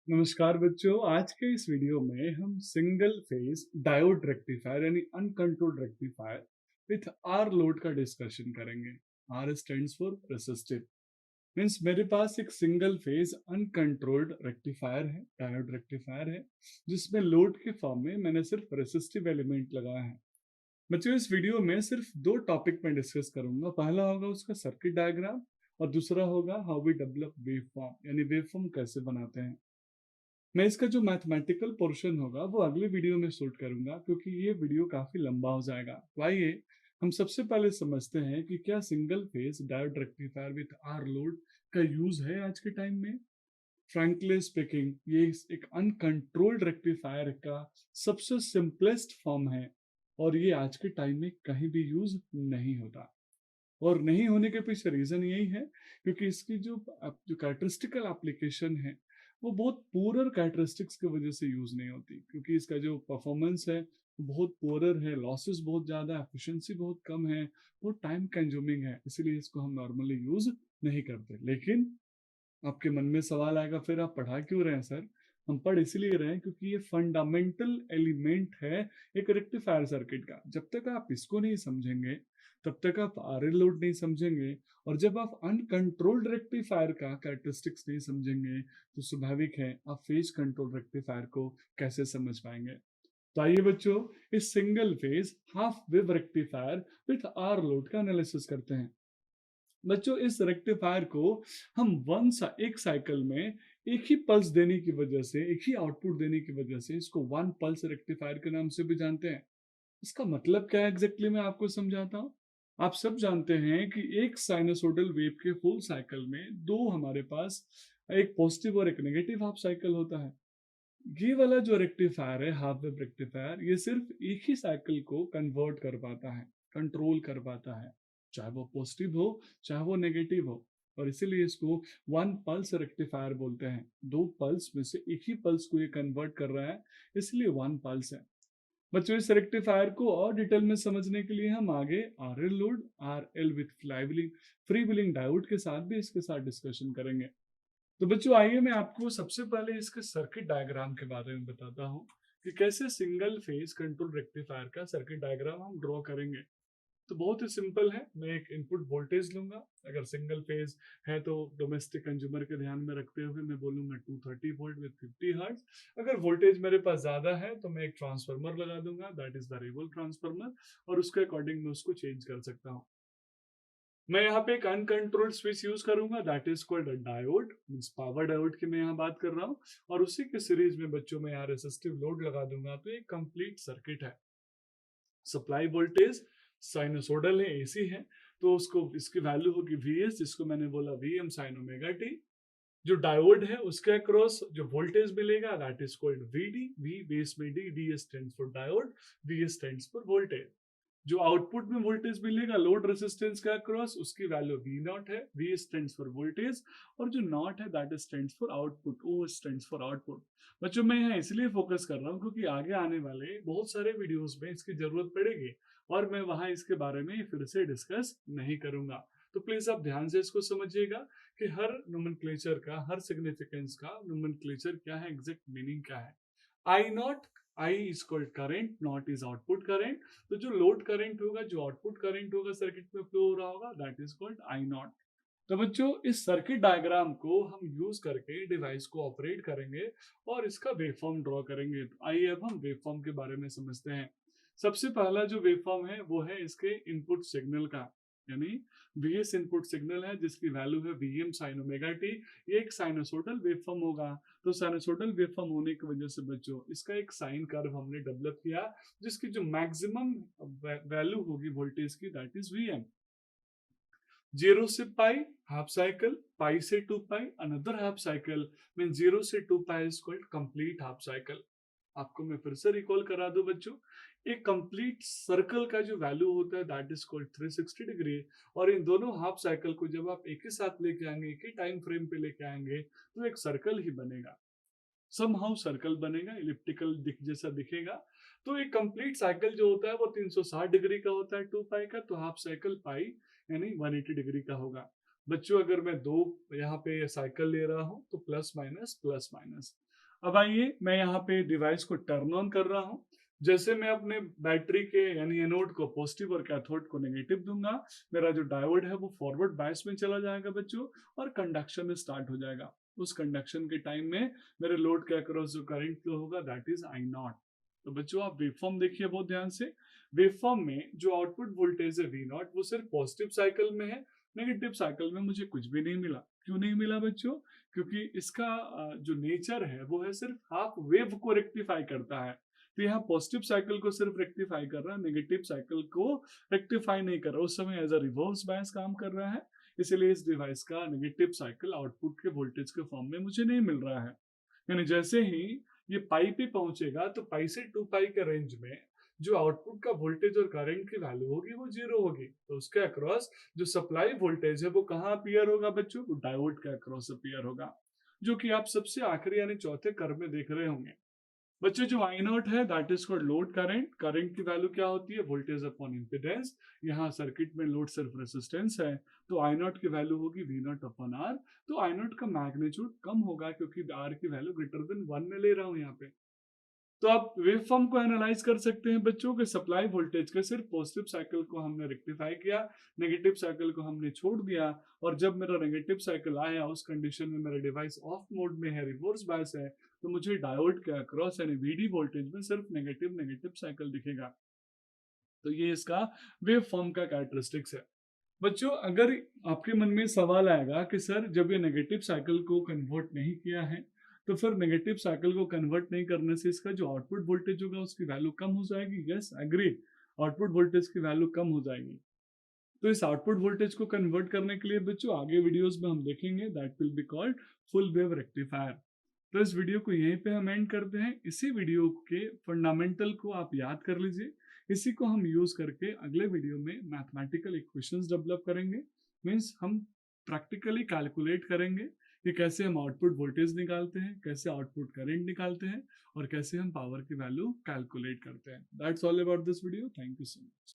नमस्कार बच्चों, आज के इस वीडियो में हम सिंगल फेज डायोड रेक्टिफायर यानी uncontrolled rectifier with R load का डिस्कशन करेंगे। R stands for resistive, means मेरे पास एक सिंगल फेज अनकंट्रोल्ड रेक्टिफायर है, डायोड रेक्टिफायर है, जिसमें लोड के फॉर्म में मैंने सिर्फ रेसिस्टिव एलिमेंट लगाया है। बच्चों, इस वीडियो में सिर्फ दो टॉपिक में डिस्कस करूंगा। पहला होगा उसका सर्किट डायग्राम और दूसरा होगा how we develop wave form यानी वेव फॉर्म कैसे बनाते हैं। मैं इसका जो मैथमेटिकल पोर्शन होगा वो अगले वीडियो में शूट करूंगा, क्योंकि ये वीडियो काफी लंबा हो जाएगा। तो आइए हम सबसे पहले समझते हैं कि क्या single phase diode rectifier with R load का यूज है आज के टाइम में। फ्रैंकली स्पीकिंग, ये एक अनकंट्रोल्ड रेक्टिफायर का सबसे सिंपलेस्ट फॉर्म है और ये आज के टाइम में कहीं भी यूज नहीं होता। और नहीं होने के पीछे रीजन यही है क्योंकि इसकी जो कैरेक्टरिस्टिकल एप्लीकेशन है वो बहुत पुअर कैरेक्टरिस्टिक्स की वजह से यूज नहीं होती, क्योंकि इसका जो परफॉर्मेंस है वो बहुत पुअर है, लॉसेस बहुत ज्यादा, एफिशिएंसी बहुत कम है, बहुत टाइम कंज्यूमिंग है, इसीलिए इसको हम नॉर्मली यूज नहीं करते। लेकिन आपके मन में सवाल आएगा, फिर आप पढ़ा क्यों रहे हैं सर? हम पढ़ इसलिए रहे हैं क्योंकि ये फंडामेंटल एलिमेंट है एक रेक्टिफायर सर्किट का। जब तक आप इसको नहीं समझेंगे तब तक आप आरएल लोड नहीं समझेंगे, और जब आप अनकंट्रोल्ड रेक्टिफायर का कैरेक्टरिस्टिक्स नहीं समझेंगे तो स्वाभाविक है आप फेज कंट्रोल रेक्टिफायर को कैसे समझ पाएंगे। तो आइए बच्चों, इस single phase half wave rectifier with R load का एनालिसिस करते हैं। बच्चों, इस रेक्टिफायर को हम एक साइकिल में एक ही पल्स देने की वजह से, एक ही आउटपुट देने की वजह से इसको वन पल्स रेक्टिफायर के नाम से भी जानते हैं। इसका मतलब क्या है एग्जैक्टली मैं आपको समझाता हूँ। आप सब जानते हैं कि एक साइनसोइडल वेव के फुल साइकिल में दो हमारे पास एक पॉजिटिव और एक नेगेटिव हाफ साइकिल होता है। ये वाला जो रेक्टिफायर है, हाफ वेव रेक्टिफायर, ये सिर्फ एक ही साइकिल को कन्वर्ट कर पाता है, कंट्रोल कर पाता है, चाहे वो पॉजिटिव हो चाहे वो नेगेटिव हो। और इसीलिए इसको वन पल्स रेक्टिफायर बोलते हैं। दो पल्स में से एक ही पल्स को ये कन्वर्ट कर रहा है, इसलिए वन पल्स है। बच्चों, इस रेक्टिफायर को और डिटेल में समझने के लिए हम आगे R L load, R L with free wheeling diode के साथ भी इसके साथ डिस्कशन करेंगे। तो बच्चों आइए मैं आपको सबसे पहले इसके सर्किट डायग्राम के बारे में बताता हूँ कि कैसे सिंगल फेज कंट्रोल रेक्टिफायर का सर्किट डायग्राम हम ड्रॉ करेंगे। तो बहुत ही सिंपल है। मैं एक इनपुट वोल्टेज लूंगा। अगर सिंगल फेज है तो डोमेस्टिक कंज्यूमर के ध्यान में रखते हुए मैं बोलूंगा 230 वोल्ट विद 50 हर्ट्ज। अगर वोल्टेज मेरे पास ज्यादा है तो मैं एक ट्रांसफार्मर लगा दूंगा, दैट इज वेरिएबल ट्रांसफार्मर, और उसके अकॉर्डिंग मैं उसको चेंज कर सकता हूँ। मैं यहाँ पे एक अनकंट्रोल्ड स्विच यूज करूंगा, that is called diode, means power diode की मैं यहाँ बात कर रहा हूँ। और उसी के सीरीज में बच्चों में यहाँ रेसिस्टिव लोड लगा दूंगा, तो एक कंप्लीट सर्किट है। सप्लाई वोल्टेज साइनसोडल है, एसी है, तो उसको इसकी वैल्यू होगी वीएस, जिसको मैंने बोला वीएम साइन ओमेगा टी। जो डायोड है उसके अक्रॉस जो वोल्टेज मिलेगा that is called VD, V base में D, D stands for diode, V stands for voltage. जो आउटपुट में वोल्टेज मिलेगा लोड रेजिस्टेंस का अक्रॉस, उसकी वैल्यू वी नॉट है, वी स्टैंड्स फॉर वोल्टेज, और जो नॉट है that stands for output, O stands for output. बच्चों, मैं यहाँ इसलिए फोकस कर रहा हूँ क्योंकि आगे आने वाले बहुत सारे वीडियोस में इसकी जरूरत पड़ेगी और मैं वहां इसके बारे में फिर से डिस्कस नहीं करूंगा। तो प्लीज आप ध्यान से इसको समझिएगा कि हर नोमेनक्लेचर का, हर सिग्निफिकेंस का नोमेनक्लेचर क्या है, एग्जैक्ट मीनिंग क्या है। I nought, I is called current, nought is output current. तो जो लोड करंट होगा, जो आउटपुट करंट होगा सर्किट में फ्लो हो रहा होगा, that is called I nought. तो बच्चों, इस सर्किट डायग्राम को हम यूज करके डिवाइस को ऑपरेट करेंगे और इसका वेवफॉर्म ड्रॉ करेंगे। तो आइए अब हम वेवफॉर्म के बारे में समझते हैं। सबसे पहला जो वेवफॉर्म है वो है इसके इनपुट सिग्नल का, यानी वीएस इनपुट सिग्नल है जिसकी वैल्यू है वीएम साइन ओमेगा टी। ये एक साइनोसोडल वेवफॉर्म होगा। तो साइनोसोडल वेवफॉर्म होने की वजह से बच्चों इसका एक साइन कर्व हमने डेवलप किया, जिसकी जो मैक्सिमम वैल्यू होगी वोल्टेज की, दैट इज वीएम। जीरो से पाई हाफ साइकिल, पाई से two pi another half cycle, mean zero से two pi is called complete half cycle. आपको मैं फिर से रिकॉल करा दूं बच्चों, एक कंप्लीट सर्कल का जो वैल्यू होता है दैट इज कॉल्ड 360 डिग्री। और इन दोनों हाफ साइकिल को जब आप एक ही साथ लेके आएंगे, एक ही टाइम फ्रेम पे लेके आएंगे, तो एक सर्कल ही बनेगा, समहाउ सर्कल बनेगा, इलिप्टिकल जैसा दिखेगा। तो एक कंप्लीट साइकिल जो होता है वो 360 डिग्री का होता है, 2 पाई का, तो हाफ साइकिल पाई यानी 180 डिग्री का होगा। बच्चों, अगर मैं दो यहाँ पे साइकिल ले रहा हूँ तो प्लस माइनस प्लस माइनस, अब आइए मैं यहाँ पे डिवाइस को टर्न ऑन कर रहा हूँ। जैसे मैं अपने बैटरी के यानी एनोड को पॉजिटिव और कैथोड को नेगेटिव दूंगा, मेरा जो डायोड है वो फॉरवर्ड बायस में चला जाएगा बच्चों, और कंडक्शन स्टार्ट हो जाएगा। उस कंडक्शन के टाइम में मेरे लोड के अक्रॉस जो करंट फ्लो होगा दैट इज आई नॉट। तो बच्चों आप वेवफॉर्म देखिए बहुत ध्यान से। वेवफॉर्म में जो आउटपुट वोल्टेज है वी नॉट वो सिर्फ पॉजिटिव साइकिल में है, नेगेटिव साइकिल में मुझे कुछ भी नहीं मिला। क्यों नहीं मिला बच्चों? क्योंकि इसका जो नेचर है वो है सिर्फ हाफ वेव को रेक्टिफाई करता है। तो यहाँ पॉजिटिव साइकिल को सिर्फ रेक्टिफाई कर रहा है, नेगेटिव साइकिल को रेक्टिफाई नहीं कर रहा। उस समय एज अ रिवर्स बायस काम कर रहा है, इसलिए इस डिवाइस का नेगेटिव साइकिल आउटपुट के वोल्टेज के फॉर्म में मुझे नहीं मिल रहा है। यानी जैसे ही ये पाई पे पहुंचेगा तो पाई से 2 पाई के रेंज में जो आउटपुट का वोल्टेज और करंट की वैल्यू होगी वो जीरो होगी। तो उसके अक्रॉस जो सप्लाई वोल्टेज है वो कहाँ अपीयर होगा बच्चों? डायोड के अक्रॉस अपीयर होगा, जो कि आप सबसे आखिरी यानी चौथे कर्व में देख रहे होंगे। बच्चों जो आई नॉट है that is called load current. Current की वैल्यू क्या होती है? Voltage upon impedance. यहाँ सर्किट में लोड सिर्फ रेसिस्टेंस है, तो आई नॉट की वैल्यू होगी वी नॉट अपॉन आर। तो आई नॉट का मैग्नीट्यूड कम होगा क्योंकि आर की वैल्यू ग्रेटर देन 1 में ले रहा हूँ यहाँ पे। तो आप वेव फॉर्म को एनालाइज कर सकते हैं बच्चों के सप्लाई वोल्टेज के सिर्फ पॉजिटिव साइकिल को हमने रेक्टिफाई किया, नेगेटिव साइकिल को हमने छोड़ दिया, और जब मेरा नेगेटिव साइकिल आया उस कंडीशन में मेरा डिवाइस ऑफ मोड में है, रिवर्स बायस है, तो मुझे डायोड के अक्रॉस यानी वीडी वोल्टेज में सिर्फ नेगेटिव नेगेटिव साइकिल दिखेगा। तो ये इसका वेव फॉर्म का कैरेक्टरिस्टिक्स है। बच्चों अगर आपके मन में सवाल आएगा कि सर जब ये नेगेटिव साइकिल को कन्वर्ट नहीं किया है तो फिर नेगेटिव साइकिल को कन्वर्ट नहीं करने से इसका जो आउटपुट वोल्टेज होगा उसकी वैल्यू कम हो जाएगी। यस एग्री, आउटपुट वोल्टेज की वैल्यू कम हो जाएगी। तो इस आउटपुट वोल्टेज को कन्वर्ट करने के लिए बच्चों आगे वीडियोस में हम देखेंगे that will be called full wave rectifier. तो इस वीडियो को यहीं पे हम एंड करते हैं। इसी वीडियो के फंडामेंटल को आप याद कर लीजिए, इसी को हम यूज करके अगले वीडियो में मैथमेटिकल इक्वेशंस डेवलप करेंगे। मींस हम प्रैक्टिकली कैलकुलेट करेंगे कि कैसे हम आउटपुट वोल्टेज निकालते हैं, कैसे आउटपुट करंट निकालते हैं, और कैसे हम पावर की वैल्यू कैलकुलेट करते हैं। That's all about this video. Thank you so much.